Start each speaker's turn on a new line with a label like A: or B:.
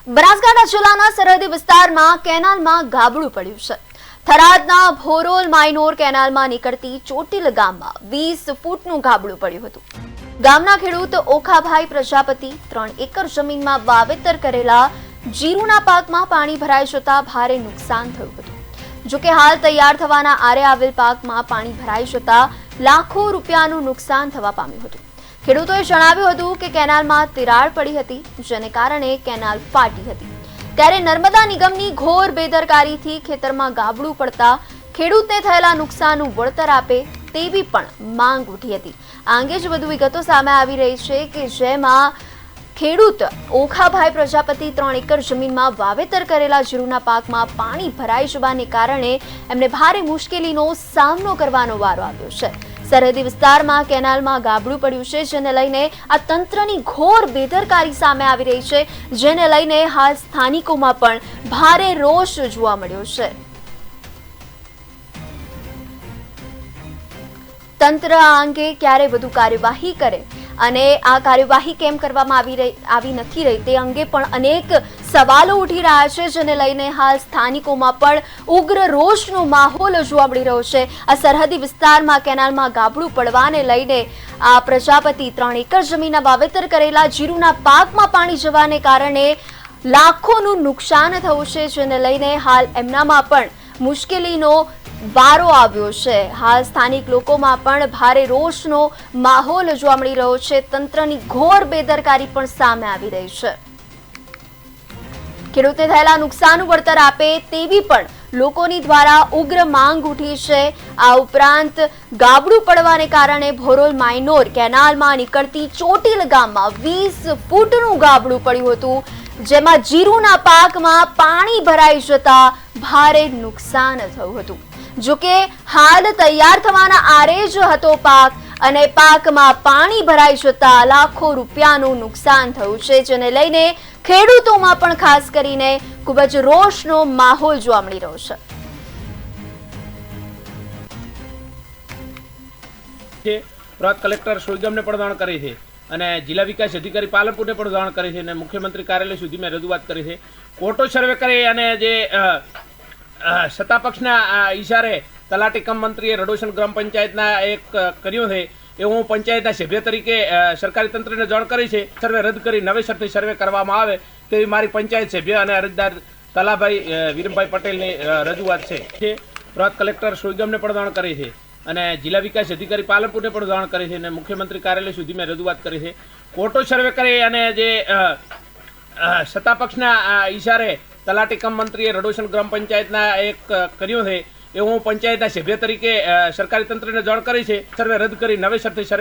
A: બનાસકાંઠા જિલ્લાના સરહદી વિસ્તારમાં કેનાલમાં ગાબડું પડ્યું છે। થરાદના ભોરોલ માઇનોર કેનાલમાં નીકળતી ચોટીલ ગામમાં 20 ફૂટનું ગાબડું પડ્યું હતું। ગામના ખેડૂત ઓખાભાઈ પ્રજાપતિ 3 એકર જમીનમાં વાવેતર કરેલા જીરુના પાકમાં પાણી ભરાઈ જતા ભારે નુકસાન થયું હતું। જો કે હાલ તૈયાર થવાના આરે આવેલ પાકમાં પાણી ભરાઈ જતા લાખો રૂપિયાનું નુકસાન થવા પામ્યું હતું। ખેડૂતોએ જણાવ્યું હતું કે કેનાલમાં તિરાડ પડી હતી, જેને કારણે કેનાલ ફાટી હતી। ત્યારે નર્મદા નિગમની ઘોર બેદરકારીથી ખેતરમાં ગાબડું પડતા ખેડૂતને થયેલા નુકસાનનું વળતર આપે તેવી પણ માંગ ઉઠી હતી। આ અંગે જ વધુ વિગતો સામે આવી રહી છે કે જેમાં ખેડૂત ઓખાભાઈ પ્રજાપતિ 3 એકર જમીનમાં વાવેતર કરેલા જીરુના પાકમાં પાણી ભરાઈ જવાને કારણે એમને ભારે મુશ્કેલીનો સામનો કરવાનો વારો આવ્યો છે। સરહદી વિસ્તારમાં કેનાલમાં ગાબડું પડ્યું છે, જેને લઈને આ તંત્રની ઘોર બેદરકારી સામે આવી રહી છે, જેને લઈને હાલ સ્થાનિકોમાં પણ ભારે રોષ જોવા મળ્યો છે। તંત્ર આ અંગે ક્યારે વધુ કાર્યવાહી કરે અને આ કાર્યવાહી કેમ કરવામાં આવી નથી રહી તે અંગે પણ અનેક સવાલો ઉઠી રહ્યા છે, જેને લઈને હાલ સ્થાનિકોમાં પણ ઉગ્ર રોષનો માહોલ જોવા મળી રહ્યો છે। આ સરહદી વિસ્તારમાં કેનાલમાં ગાબડું પડવાને લઈને આ પ્રજાપતિ 3 એકર જમીનના વાવેતર કરેલા જીરુના પાકમાં પાણી જવાને કારણે લાખોનું નુકસાન થયું છે, જેને લઈને હાલ એમનામાં પણ મુશ્કેલીનો વારો આવ્યો છે। હાલ સ્થાનિક લોકોમાં પણ ભારે રોષનો માહોલ જોવા મળી રહ્યો છે। તંત્રની ઘોર બેદરકારી પણ સામે આવી રહી છે। ખેડૂતને થયેલા નુકસાનનું વળતર આપે તેવી પણ લોકોની દ્વારા ઉગ્ર માંગ ઉઠી છે। આ ઉપરાંત ગાબડું પડવાને કારણે ભોરોલ માઇનોર કેનાલમાં નીકળતી ચોટીલ ગામમાં 20 ફૂટનું ગાબડું પડ્યું હતું, જેમાં જીરુના પાકમાં પાણી ભરાઈ જતા ભારે નુકસાન થયું હતું। જોકે હાલ તૈયાર થવાના આરે જ હતો પાક અને પાકમાં પાણી ભરાઈ જતા લાખો રૂપિયાનું નુકસાન થયું છે, જેને લઈને ખેડૂતોમાં પણ ખાસ કરીને ખૂબ જ રોષનો માહોલ જોવા મળી રહ્યો
B: છે। પ્રાંત કલેક્ટર સુઈગામને પણ જાણ કરી છે અને જિલ્લા વિકાસ અધિકારી પાલનપુરને પણ જાણ કરી છે અને મુખ્યમંત્રી કાર્યાલય સુધી મેં રજૂઆત કરી છે। ખોટો સર્વે કરી અને જે સત્તાપક્ષના ઈશારે તલાટી કમ મંત્રીએ રડોસણ ગ્રામ પંચાયતના એક કર્યું છે એ હું પંચાયતના સભ્ય તરીકે સરકારી તંત્રને જાણ કરી છે। સર્વે રદ કરી નવેસરથી સર્વે કરવામાં આવે તેવી મારી પંચાયત સભ્ય અને અરજદાર તલાભાઈ વિરમભાઈ પટેલની રજૂઆત છે। પ્રાંત કલેક્ટર સુઈગામને પણ જાણ કરી છે અને જિલ્લા વિકાસ અધિકારી પાલનપુરને પણ જાણ કરી છે અને મુખ્યમંત્રી કાર્યાલય સુધી મેં રજૂઆત કરી છે। ખોટો સર્વે કરી અને જે સત્તાપક્ષના ઈશારે તલાટી કમ મંત્રીએ રડોસણ ગ્રામ પંચાયતના એક કર્યું છે એ હું પંચાયતના સભ્ય તરીકે સરકારી તંત્રને જાણ કરી છે। સર્વે રદ કરી નવેસરથી સર્વે